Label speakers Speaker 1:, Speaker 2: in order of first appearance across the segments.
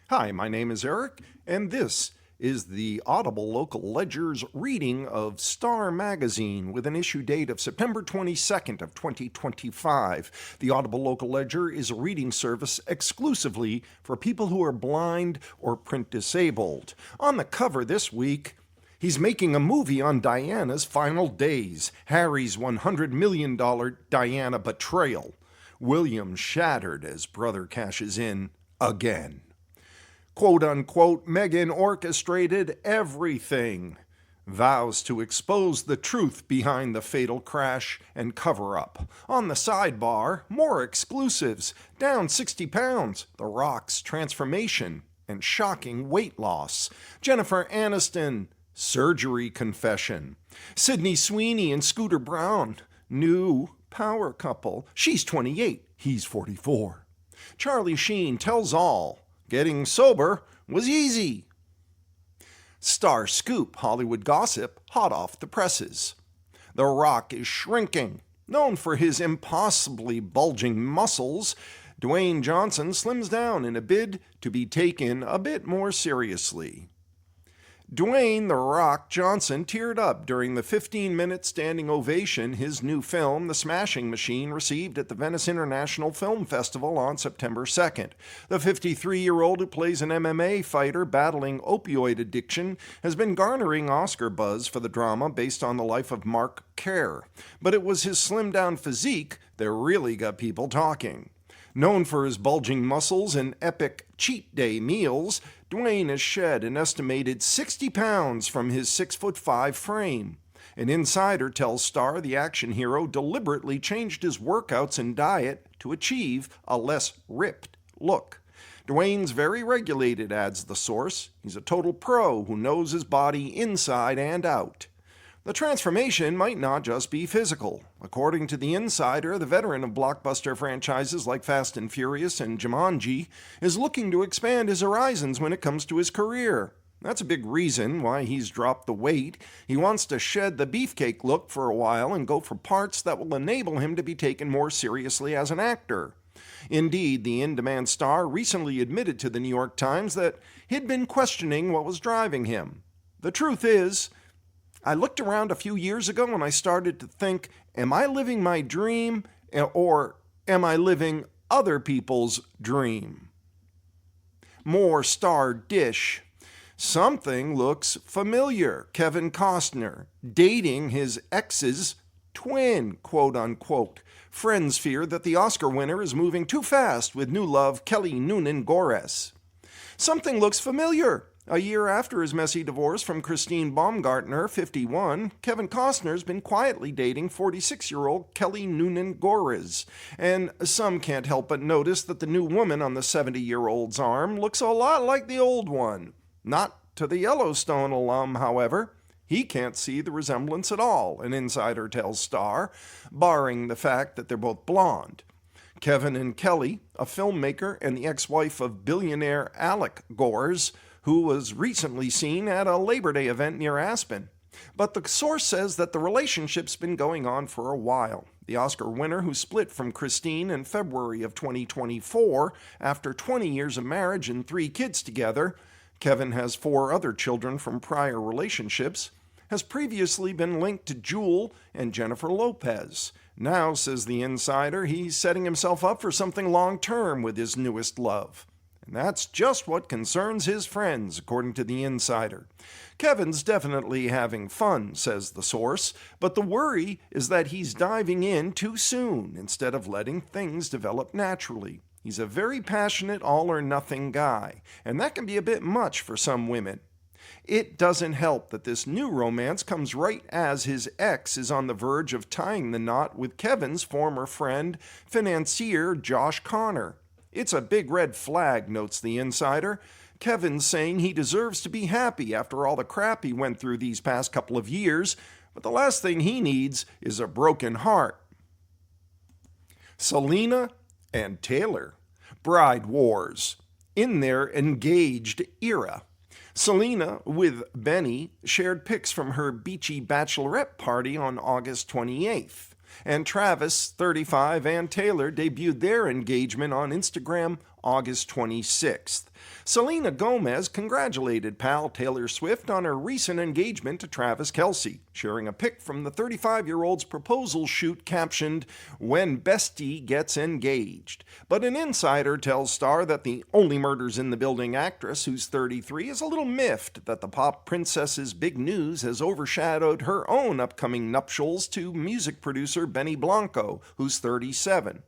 Speaker 1: Hi, my name is Eric, and this is the Audible Local Ledger's reading of Star Magazine with an issue date of September 22nd of 2025. The Audible Local Ledger is a reading service exclusively for people who are blind or print disabled. On the cover this week, he's making a movie on Diana's final days, Harry's $100 million Diana betrayal. William shattered as brother cashes in again. Quote-unquote, Meghan orchestrated everything. Vows to expose the truth behind the fatal crash and cover-up. On the sidebar, more exclusives. Down 60 pounds, The Rock's transformation and shocking weight loss. Jennifer Aniston, surgery confession. Sydney Sweeney and Scooter Braun, new power couple. She's 28, he's 44. Charlie Sheen tells all. Getting sober was easy. Star Scoop Hollywood gossip hot off the presses. The Rock is shrinking. Known for his impossibly bulging muscles, Dwayne Johnson slims down in a bid to be taken a bit more seriously. Dwayne "The Rock" Johnson teared up during the 15-minute standing ovation his new film, The Smashing Machine, received at the Venice International Film Festival on September 2nd. The 53-year-old who plays an MMA fighter battling opioid addiction has been garnering Oscar buzz for the drama based on the life of Mark Kerr. But it was his slimmed-down physique that really got people talking. Known for his bulging muscles and epic cheat day meals, Dwayne has shed an estimated 60 pounds from his 6'5" frame. An insider tells Star the action hero deliberately changed his workouts and diet to achieve a less ripped look. Dwayne's very regulated, adds the source. He's a total pro who knows his body inside and out. The transformation might not just be physical. According to the insider, the veteran of blockbuster franchises like Fast and Furious and Jumanji is looking to expand his horizons when it comes to his career. That's a big reason why he's dropped the weight. He wants to shed the beefcake look for a while and go for parts that will enable him to be taken more seriously as an actor. Indeed, the in-demand star recently admitted to the New York Times that he'd been questioning what was driving him. The truth is, I looked around a few years ago and I started to think, am I living my dream or am I living other people's dream? More Star dish. Something looks familiar. Kevin Costner dating his ex's twin, quote unquote. Friends fear that the Oscar winner is moving too fast with new love Kelly Noonan Gores. Something looks familiar. A year after his messy divorce from Christine Baumgartner, 51, Kevin Costner's been quietly dating 46-year-old Kelly Noonan Gores. And some can't help but notice that the new woman on the 70-year-old's arm looks a lot like the old one. Not to the Yellowstone alum, however. He can't see the resemblance at all, an insider tells Star, barring the fact that they're both blonde. Kevin and Kelly, a filmmaker and the ex-wife of billionaire Alec Gores, who was recently seen at a Labor Day event near Aspen. But the source says that the relationship's been going on for a while. The Oscar winner, who split from Christine in February of 2024 after 20 years of marriage and 3 kids together, Kevin has 4 other children from prior relationships, has previously been linked to Jewel and Jennifer Lopez. Now, says the insider, he's setting himself up for something long-term with his newest love. And that's just what concerns his friends, according to the insider. Kevin's definitely having fun, says the source, but the worry is that he's diving in too soon instead of letting things develop naturally. He's a very passionate all-or-nothing guy, and that can be a bit much for some women. It doesn't help that this new romance comes right as his ex is on the verge of tying the knot with Kevin's former friend, financier Josh Connor. It's a big red flag, notes the insider. Kevin's saying he deserves to be happy after all the crap he went through these past couple of years, but the last thing he needs is a broken heart. Selena and Taylor. Bride wars. In their engaged era. Selena, with Benny, shared pics from her beachy bachelorette party on August 28th. And Travis, 35, and Taylor debuted their engagement on Instagram August 26th. Selena Gomez congratulated pal Taylor Swift on her recent engagement to Travis Kelce, sharing a pic from the 35-year-old's proposal shoot captioned, "When Bestie Gets Engaged." But an insider tells Star that the only murders in the building actress, who's 33, is a little miffed that the pop princess's big news has overshadowed her own upcoming nuptials to music producer Benny Blanco, who's 37.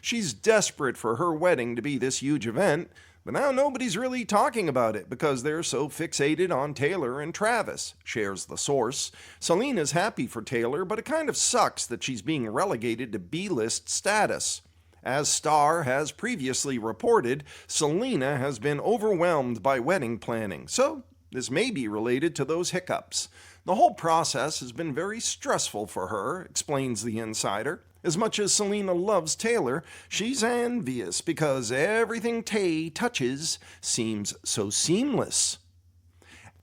Speaker 1: She's desperate for her wedding to be this huge event, but now nobody's really talking about it because they're so fixated on Taylor and Travis, shares the source. Selena's happy for Taylor, but it kind of sucks that she's being relegated to B-list status. As Star has previously reported, Selena has been overwhelmed by wedding planning, so this may be related to those hiccups. The whole process has been very stressful for her, explains the insider. As much as Selena loves Taylor, she's envious because everything Tay touches seems so seamless.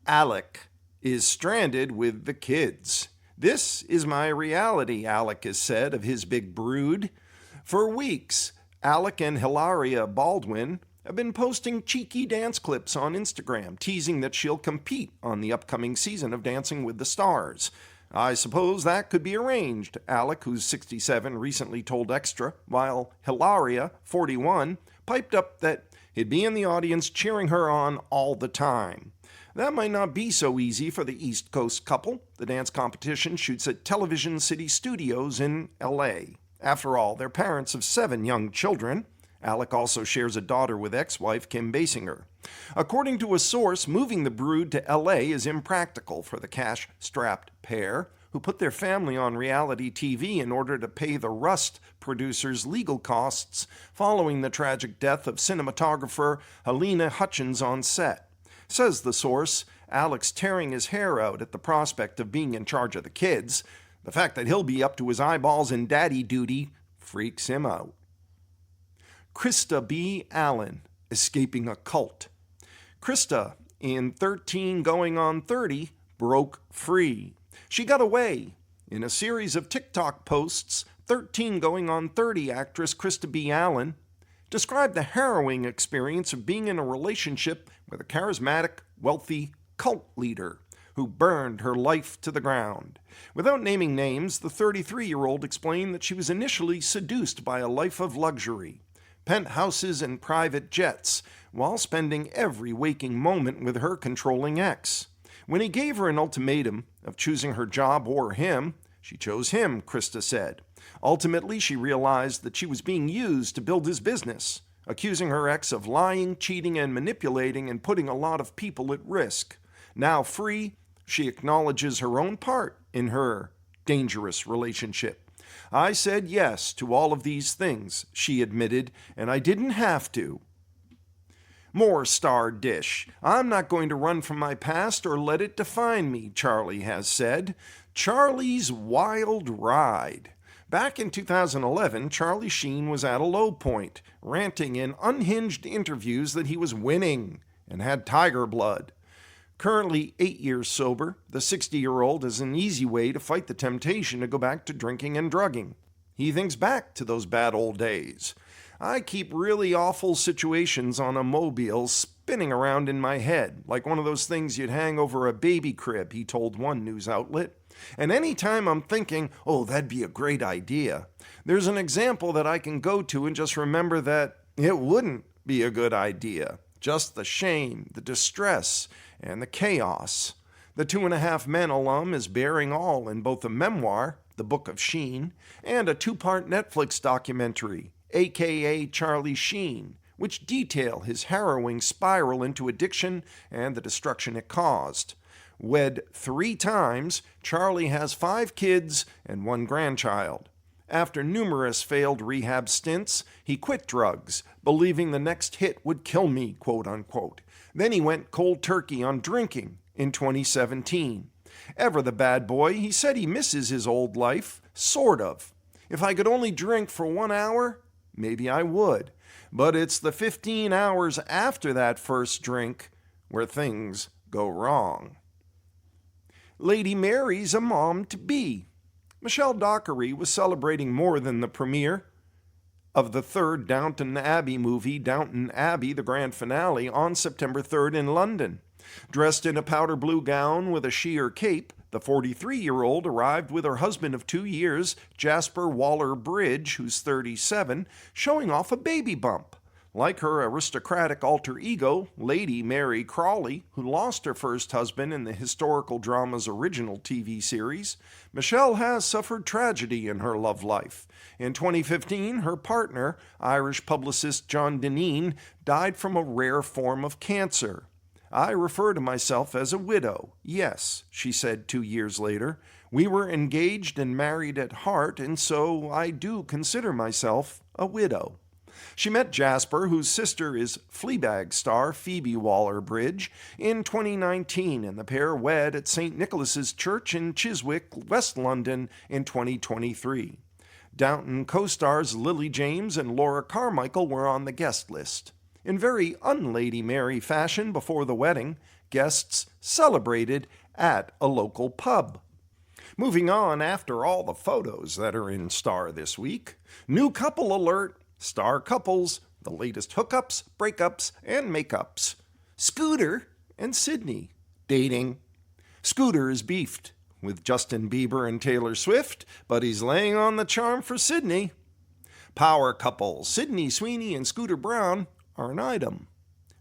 Speaker 1: Alec is stranded with the kids. "This is my reality," Alec has said of his big brood. For weeks, Alec and Hilaria Baldwin have been posting cheeky dance clips on Instagram, teasing that she'll compete on the upcoming season of Dancing with the Stars. "I suppose that could be arranged," Alec, who's 67, recently told Extra, while Hilaria, 41, piped up that he'd be in the audience cheering her on all the time. That might not be so easy for the East Coast couple. The dance competition shoots at Television City Studios in LA. After all, they're parents of 7 young children. Alec also shares a daughter with ex-wife Kim Basinger. According to a source, moving the brood to LA is impractical for the cash-strapped pair, who put their family on reality TV in order to pay the Rust producers' legal costs following the tragic death of cinematographer Helena Hutchins on set. Says the source, Alec's tearing his hair out at the prospect of being in charge of the kids. The fact that he'll be up to his eyeballs in daddy duty freaks him out. Krista B. Allen, escaping a cult. Krista, in 13 going on 30, broke free. She got away. In a series of TikTok posts, 13 going on 30 actress Krista B. Allen described the harrowing experience of being in a relationship with a charismatic, wealthy cult leader who burned her life to the ground. Without naming names, the 33-year-old explained that she was initially seduced by a life of luxury, penthouses and private jets, while spending every waking moment with her controlling ex. When he gave her an ultimatum of choosing her job or him, she chose him, Krista said. Ultimately, she realized that she was being used to build his business, accusing her ex of lying, cheating, and manipulating and putting a lot of people at risk. Now free, she acknowledges her own part in her dangerous relationship. "I said yes to all of these things," she admitted, "and I didn't have to." More Star dish. "I'm not going to run from my past or let it define me," Charlie has said. Charlie's wild ride. Back in 2011, Charlie Sheen was at a low point, ranting in unhinged interviews that he was winning and had tiger blood. Currently 8 years sober, the 60-year-old has an easy way to fight the temptation to go back to drinking and drugging. He thinks back to those bad old days. "I keep really awful situations on a mobile spinning around in my head, like one of those things you'd hang over a baby crib," he told one news outlet. "And any time I'm thinking, oh, that'd be a great idea, there's an example that I can go to and just remember that it wouldn't be a good idea. Just the shame, the distress, and the chaos." The 2.5 Men alum is bearing all in both a memoir, The Book of Sheen, and a 2-part Netflix documentary, a.k.a. Charlie Sheen, which detail his harrowing spiral into addiction and the destruction it caused. Wed 3 times, Charlie has 5 kids and 1 grandchild. After numerous failed rehab stints, he quit drugs, believing the next hit would kill me, quote unquote. Then he went cold turkey on drinking in 2017. Ever the bad boy, he said he misses his old life, sort of. "If I could only drink for 1 hour, maybe I would. But it's the 15 hours after that first drink where things go wrong." Lady Mary's a mom-to-be. Michelle Dockery was celebrating more than the premiere. of the third Downton Abbey movie, Downton Abbey, the grand finale, on September 3rd in London. Dressed in a powder blue gown with a sheer cape, the 43-year-old arrived with her husband of 2 years, Jasper Waller-Bridge, who's 37, showing off a baby bump. Like her aristocratic alter ego, Lady Mary Crawley, who lost her first husband in the historical drama's original TV series, Michelle has suffered tragedy in her love life. In 2015, her partner, Irish publicist John Dineen, died from a rare form of cancer. "I refer to myself as a widow. Yes," she said 2 years later. "We were engaged and married at heart, and so I do consider myself a widow." She met Jasper, whose sister is Fleabag star Phoebe Waller-Bridge, in 2019, and the pair wed at St. Nicholas's Church in Chiswick, West London, in 2023. Downton co-stars Lily James and Laura Carmichael were on the guest list. In very un-Lady Mary fashion before the wedding, guests celebrated at a local pub. Moving on, after all the photos that are in Star this week, new couple alert, Star couples, the latest hookups, breakups, and makeups. Scooter and Sydney dating. Scooter is beefed with Justin Bieber and Taylor Swift, but he's laying on the charm for Sydney. Power couple Sydney Sweeney and Scooter Braun are an item.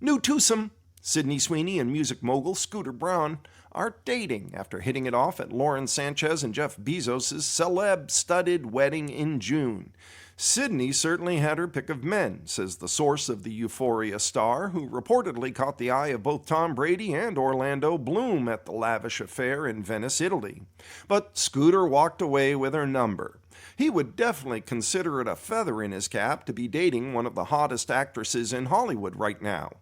Speaker 1: New twosome, Sydney Sweeney and music mogul Scooter Braun are dating after hitting it off at Lauren Sanchez and Jeff Bezos' celeb-studded wedding in June. Sydney certainly had her pick of men, says the source of the Euphoria star, who reportedly caught the eye of both Tom Brady and Orlando Bloom at the lavish affair in Venice, Italy. But Scooter walked away with her number. He would definitely consider it a feather in his cap to be dating one of the hottest actresses in Hollywood right now.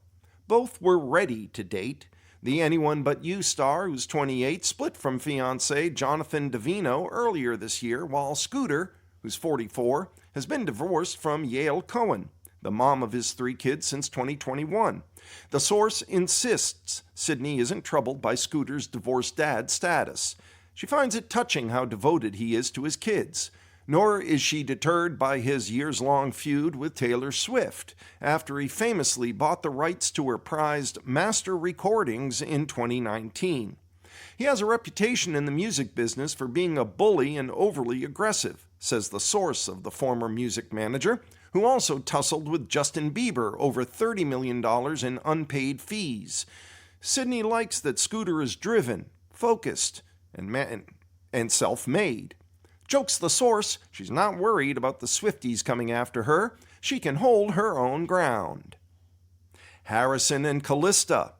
Speaker 1: Both were ready to date. The Anyone But You star, who's 28, split from fiancé Jonathan Davino earlier this year, while Scooter, who's 44, has been divorced from Yael Cohen, the mom of his 3 kids since 2021. The source insists Sydney isn't troubled by Scooter's divorced dad status. She finds it touching how devoted he is to his kids. Nor is she deterred by his years-long feud with Taylor Swift, after he famously bought the rights to her prized master recordings in 2019. He has a reputation in the music business for being a bully and overly aggressive, says the source of the former music manager, who also tussled with Justin Bieber over $30 million in unpaid fees. Sydney likes that Scooter is driven, focused, and self-made. Jokes the source, she's not worried about the Swifties coming after her. She can hold her own ground. Harrison and Callista,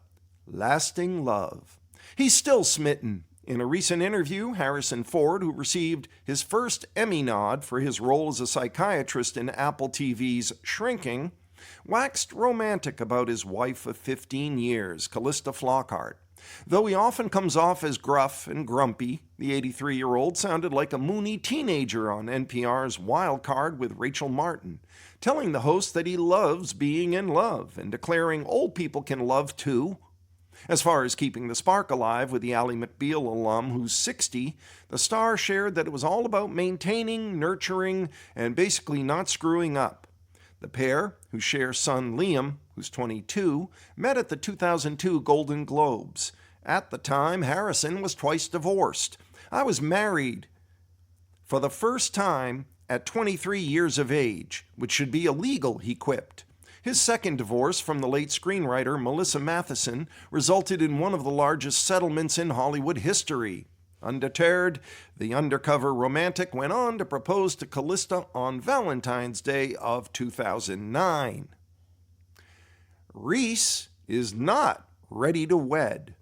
Speaker 1: lasting love. He's still smitten. In a recent interview, Harrison Ford, who received his first Emmy nod for his role as a psychiatrist in Apple TV's Shrinking, waxed romantic about his wife of 15 years, Callista Flockhart. Though he often comes off as gruff and grumpy, the 83-year-old sounded like a moony teenager on NPR's Wild Card with Rachel Martin, telling the host that he loves being in love and declaring old people can love too. As far as keeping the spark alive with the Ally McBeal alum who's 60, the star shared that it was all about maintaining, nurturing, and basically not screwing up. The pair, who share son Liam, who's 22, met at the 2002 Golden Globes. At the time, Harrison was twice divorced. "I was married for the first time at 23 years of age, which should be illegal," he quipped. His second divorce from the late screenwriter Melissa Matheson resulted in one of the largest settlements in Hollywood history. Undeterred, the undercover romantic went on to propose to Callista on Valentine's Day of 2009. Reese is not ready to wed.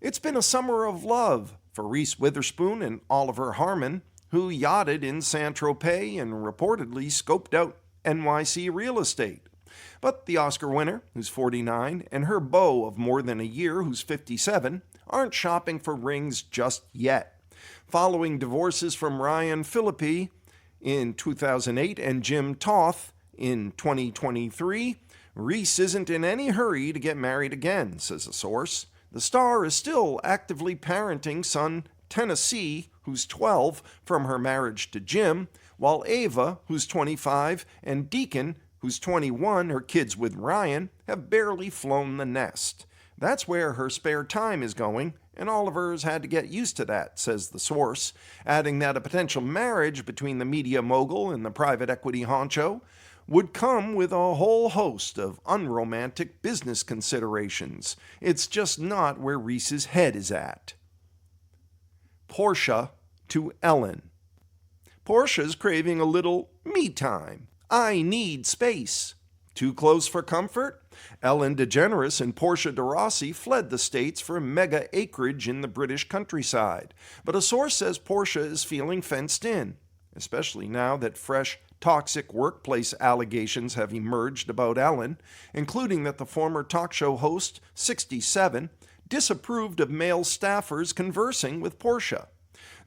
Speaker 1: It's been a summer of love for Reese Witherspoon and Oliver Harmon, who yachted in Saint-Tropez and reportedly scoped out NYC real estate. But the Oscar winner, who's 49, and her beau of more than a year, who's 57, aren't shopping for rings just yet. Following divorces from Ryan Phillippe in 2008 and Jim Toth in 2023, Reese isn't in any hurry to get married again, says a source. The star is still actively parenting son Tennessee, who's 12, from her marriage to Jim, while Ava, who's 25, and Deacon, who's 21, her kids with Ryan, have barely flown the nest. That's where her spare time is going, and Oliver's had to get used to that, says the source, adding that a potential marriage between the media mogul and the private equity honcho would come with a whole host of unromantic business considerations. It's just not where Reese's head is at. Portia to Ellen. Portia's craving a little me time. I need space. Too close for comfort? Ellen DeGeneres and Portia de Rossi fled the States for mega acreage in the British countryside. But a source says Portia is feeling fenced in, especially now that fresh, toxic workplace allegations have emerged about Ellen, including that the former talk show host, 67, disapproved of male staffers conversing with Portia.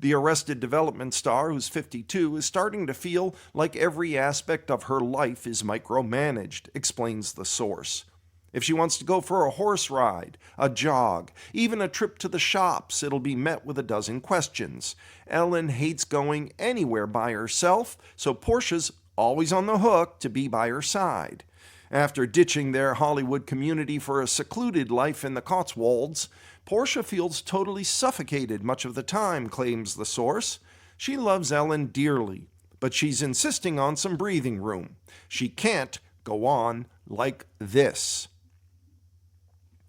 Speaker 1: The Arrested Development star, who's 52, is starting to feel like every aspect of her life is micromanaged, explains the source. If she wants to go for a horse ride, a jog, even a trip to the shops, it'll be met with a dozen questions. Ellen hates going anywhere by herself, so Portia's always on the hook to be by her side. After ditching their Hollywood community for a secluded life in the Cotswolds, Portia feels totally suffocated much of the time, claims the source. She loves Ellen dearly, but she's insisting on some breathing room. She can't go on like this.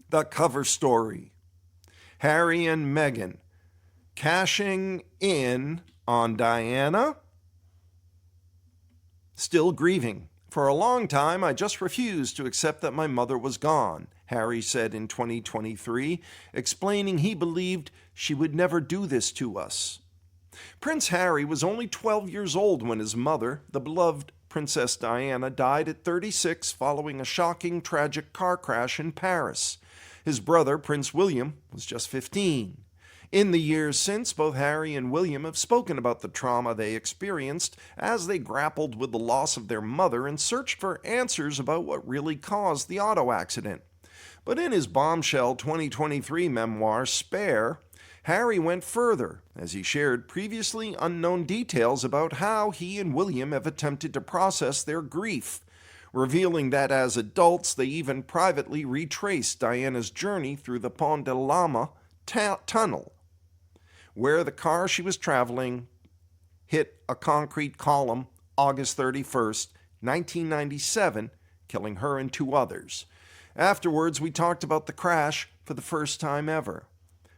Speaker 1: The cover story. Harry and Meghan cashing in on Diana? Still grieving. For a long time, I just refused to accept that my mother was gone, Harry said in 2023, explaining he believed she would never do this to us. Prince Harry was only 12 years old when his mother, the beloved Princess Diana, died at 36 following a shocking, tragic car crash in Paris. His brother, Prince William, was just 15. In the years since, both Harry and William have spoken about the trauma they experienced as they grappled with the loss of their mother and searched for answers about what really caused the auto accident. But in his bombshell 2023 memoir, Spare, Harry went further as he shared previously unknown details about how he and William have attempted to process their grief, revealing that as adults they even privately retraced Diana's journey through the Pont de Lama tunnel, where the car she was traveling hit a concrete column August 31st, 1997, killing her and 2 others. Afterwards, we talked about the crash for the first time ever.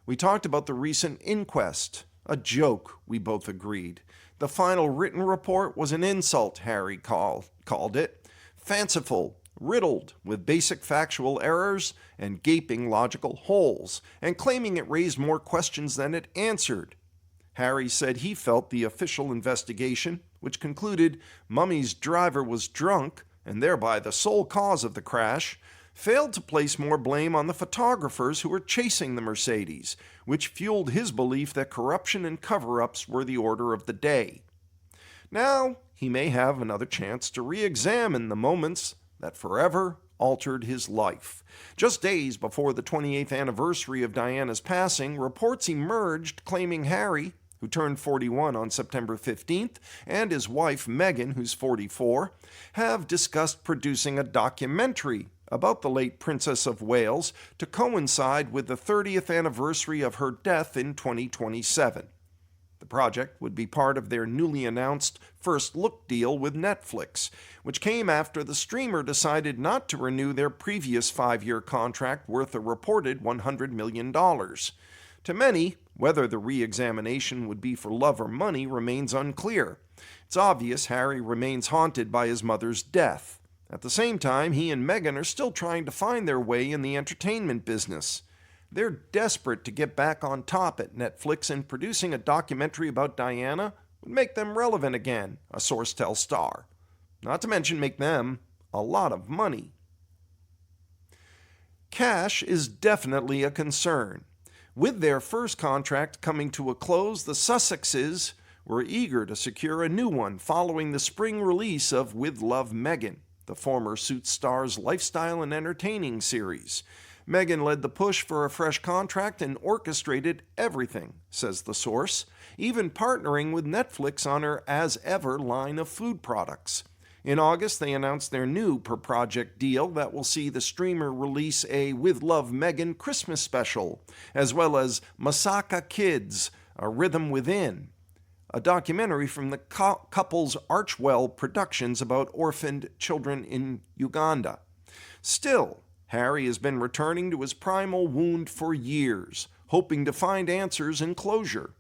Speaker 1: We talked about the recent inquest, a joke, we both agreed. The final written report was an insult, Harry called it, fanciful, riddled with basic factual errors and gaping logical holes, and claiming it raised more questions than it answered. Harry said he felt the official investigation, which concluded Mummy's driver was drunk, and thereby the sole cause of the crash, failed to place more blame on the photographers who were chasing the Mercedes, which fueled his belief that corruption and cover-ups were the order of the day. Now, he may have another chance to re-examine the moments that forever altered his life. Just days before the 28th anniversary of Diana's passing, reports emerged claiming Harry, who turned 41 on September 15th, and his wife Meghan, who's 44, have discussed producing a documentary about the late Princess of Wales to coincide with the 30th anniversary of her death in 2027. The project would be part of their newly announced First Look deal with Netflix, which came after the streamer decided not to renew their previous 5-year contract worth a reported $100 million. To many, whether the re-examination would be for love or money remains unclear. It's obvious Harry remains haunted by his mother's death. At the same time, he and Meghan are still trying to find their way in the entertainment business. They're desperate to get back on top at Netflix, and producing a documentary about Diana would make them relevant again, a source tells Star. Not to mention make them a lot of money. Cash is definitely a concern. With their first contract coming to a close, the Sussexes were eager to secure a new one following the spring release of With Love, Meghan, the former Suits star's lifestyle and entertaining series. Meghan led the push for a fresh contract and orchestrated everything, says the source, even partnering with Netflix on her As Ever line of food products. In August, they announced their new per-project deal that will see the streamer release a With Love Meghan Christmas special, as well as Masaka Kids, A Rhythm Within, a documentary from the couple's Archwell Productions about orphaned children in Uganda. Still, Harry has been returning to his primal wound for years, hoping to find answers and closure.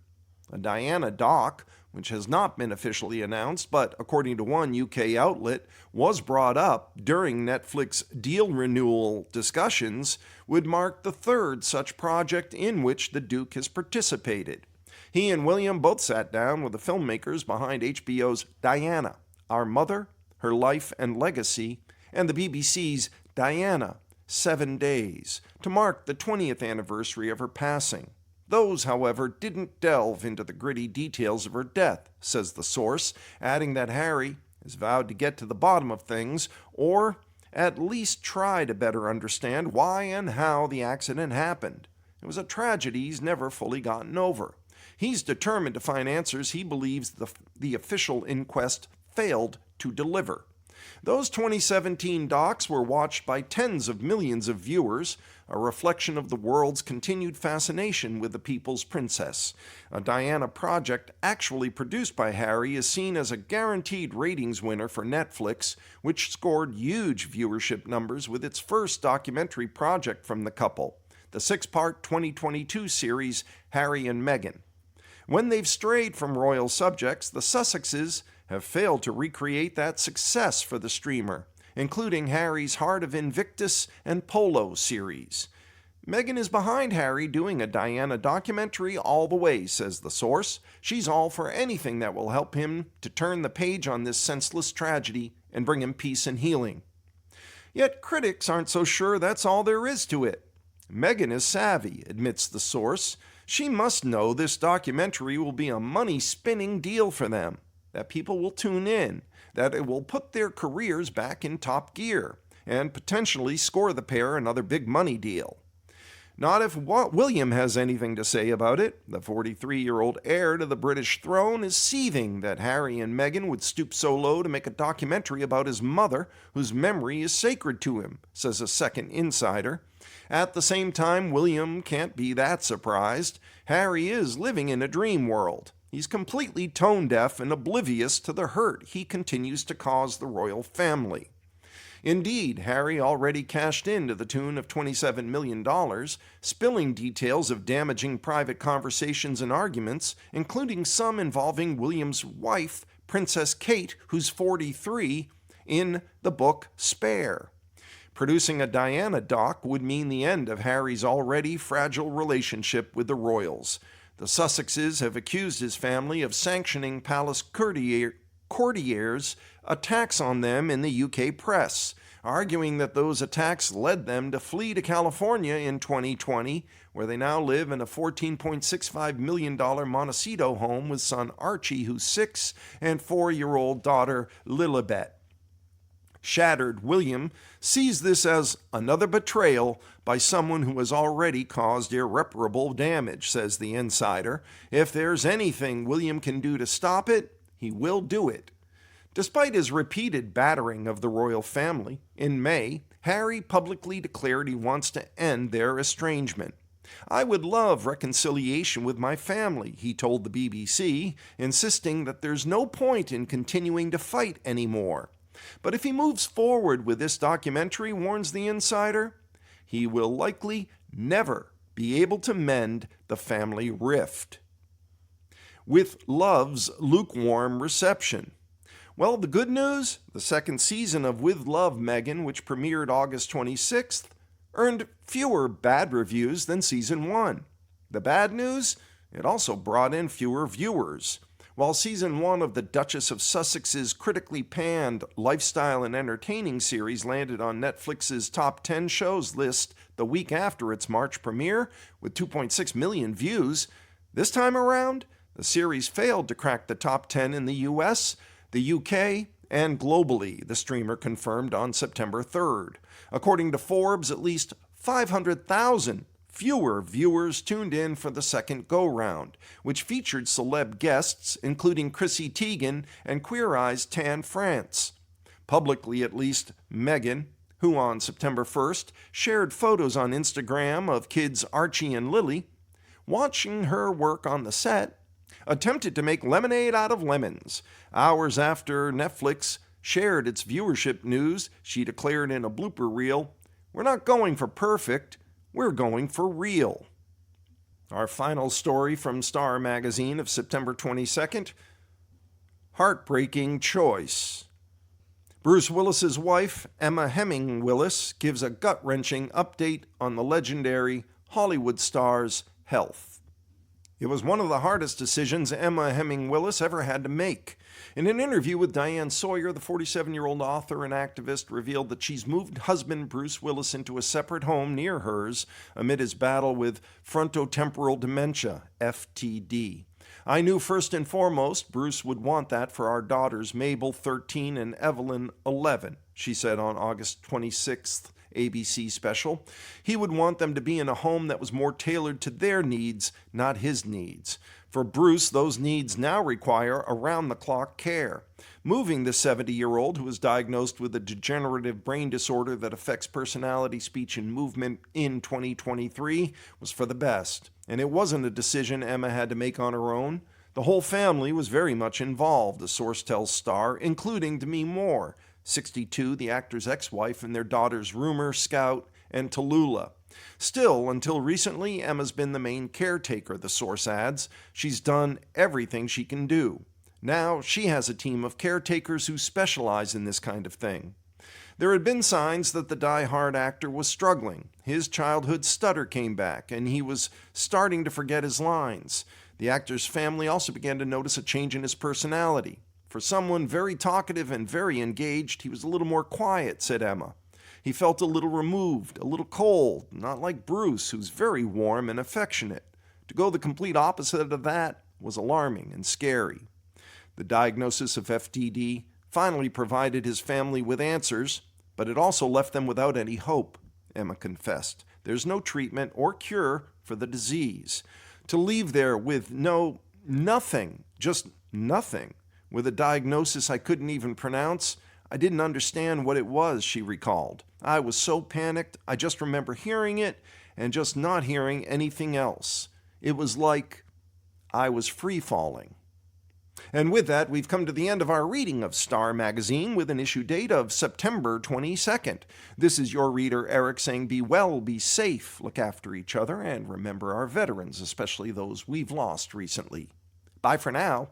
Speaker 1: A Diana doc, which has not been officially announced, but according to one UK outlet, was brought up during Netflix deal renewal discussions, would mark the third such project in which the Duke has participated. He and William both sat down with the filmmakers behind HBO's Diana, Our Mother, Her Life and Legacy, and the BBC's Diana, 7 Days, to mark the 20th anniversary of her passing. Those, however, didn't delve into the gritty details of her death, says the source, adding that Harry has vowed to get to the bottom of things, or at least try to better understand why and how the accident happened. It was a tragedy he's never fully gotten over. He's determined to find answers he believes the official inquest failed to deliver. Those 2017 docs were watched by tens of millions of viewers, a reflection of the world's continued fascination with the People's Princess. A Diana project actually produced by Harry is seen as a guaranteed ratings winner for Netflix, which scored huge viewership numbers with its first documentary project from the couple, the 6-part 2022 series Harry and Meghan. When they've strayed from royal subjects, the Sussexes have failed to recreate that success for the streamer, including Harry's Heart of Invictus and Polo series. Meghan is behind Harry doing a Diana documentary all the way, says the source. She's all for anything that will help him to turn the page on this senseless tragedy and bring him peace and healing. Yet critics aren't so sure that's all there is to it. Meghan is savvy, admits the source. She must know this documentary will be a money-spinning deal for them, that people will tune in, that it will put their careers back in top gear, and potentially score the pair another big money deal. Not if William has anything to say about it. The 43-year-old heir to the British throne is seething that Harry and Meghan would stoop so low to make a documentary about his mother, whose memory is sacred to him, says a second insider. At the same time, William can't be that surprised. Harry is living in a dream world. He's completely tone-deaf and oblivious to the hurt he continues to cause the royal family. Indeed, Harry already cashed in to the tune of $27 million, spilling details of damaging private conversations and arguments, including some involving William's wife, Princess Kate, who's 43, in the book Spare. Producing a Diana doc would mean the end of Harry's already fragile relationship with the royals. The Sussexes have accused his family of sanctioning palace courtiers' attacks on them in the UK press, arguing that those attacks led them to flee to California in 2020, where they now live in a $14.65 million Montecito home with son Archie, who's 6, and 4-year-old daughter Lilibet. Shattered, William sees this as another betrayal by someone who has already caused irreparable damage, says the insider. If there's anything William can do to stop it, he will do it. Despite his repeated battering of the royal family, in May, Harry publicly declared he wants to end their estrangement. I would love reconciliation with my family, he told the BBC, insisting that there's no point in continuing to fight anymore. But if he moves forward with this documentary, warns the insider, he will likely never be able to mend the family rift. With Love's lukewarm reception. Well, the good news, the second season of With Love, Meghan, which premiered August 26th, earned fewer bad reviews than season 1. The bad news, it also brought in fewer viewers. While season 1 of the Duchess of Sussex's critically panned lifestyle and entertaining series landed on Netflix's top 10 shows list the week after its March premiere with 2.6 million views, this time around, the series failed to crack the top 10 in the US, the UK, and globally, the streamer confirmed on September 3rd. According to Forbes, at least 500,000 fewer viewers tuned in for the second go-round, which featured celeb guests including Chrissy Teigen and Queer Eye's Tan France. Publicly at least, Megan, who on September 1st shared photos on Instagram of kids Archie and Lily, watching her work on the set, attempted to make lemonade out of lemons. Hours after Netflix shared its viewership news, she declared in a blooper reel, "We're not going for perfect, we're going for real." Our final story from Star Magazine of September 22nd, heartbreaking choice. Bruce Willis's wife, Emma Heming Willis, gives a gut-wrenching update on the legendary Hollywood star's health. It was one of the hardest decisions Emma Heming Willis ever had to make. In an interview with Diane Sawyer, the 47-year-old author and activist revealed that she's moved husband Bruce Willis into a separate home near hers amid his battle with frontotemporal dementia, FTD. "I knew first and foremost Bruce would want that for our daughters Mabel, 13, and Evelyn, 11, she said on August 26th ABC special. He would want them to be in a home that was more tailored to their needs, not his needs. For Bruce, those needs now require around-the-clock care. Moving the 70-year-old, who was diagnosed with a degenerative brain disorder that affects personality, speech, and movement in 2023, was for the best. And it wasn't a decision Emma had to make on her own. The whole family was very much involved, a source tells Star, including Demi Moore, 62, the actor's ex-wife, and their daughters Rumor, Scout, and Tallulah. Still, until recently, Emma's been the main caretaker, the source adds. She's done everything she can do. Now she has a team of caretakers who specialize in this kind of thing. There had been signs that the die-hard actor was struggling. His childhood stutter came back, and he was starting to forget his lines. The actor's family also began to notice a change in his personality. For someone very talkative and very engaged, he was a little more quiet, said Emma. He felt a little removed, a little cold, not like Bruce, who's very warm and affectionate. To go the complete opposite of that was alarming and scary. The diagnosis of FTD finally provided his family with answers, but it also left them without any hope, Emma confessed. There's no treatment or cure for the disease. To leave there with nothing, just nothing, with a diagnosis I couldn't even pronounce, I didn't understand what it was, she recalled. I was so panicked, I just remember hearing it and just not hearing anything else. It was like I was free-falling. And with that, we've come to the end of our reading of Star Magazine with an issue date of September 22nd. This is your reader, Eric, saying be well, be safe, look after each other, and remember our veterans, especially those we've lost recently. Bye for now.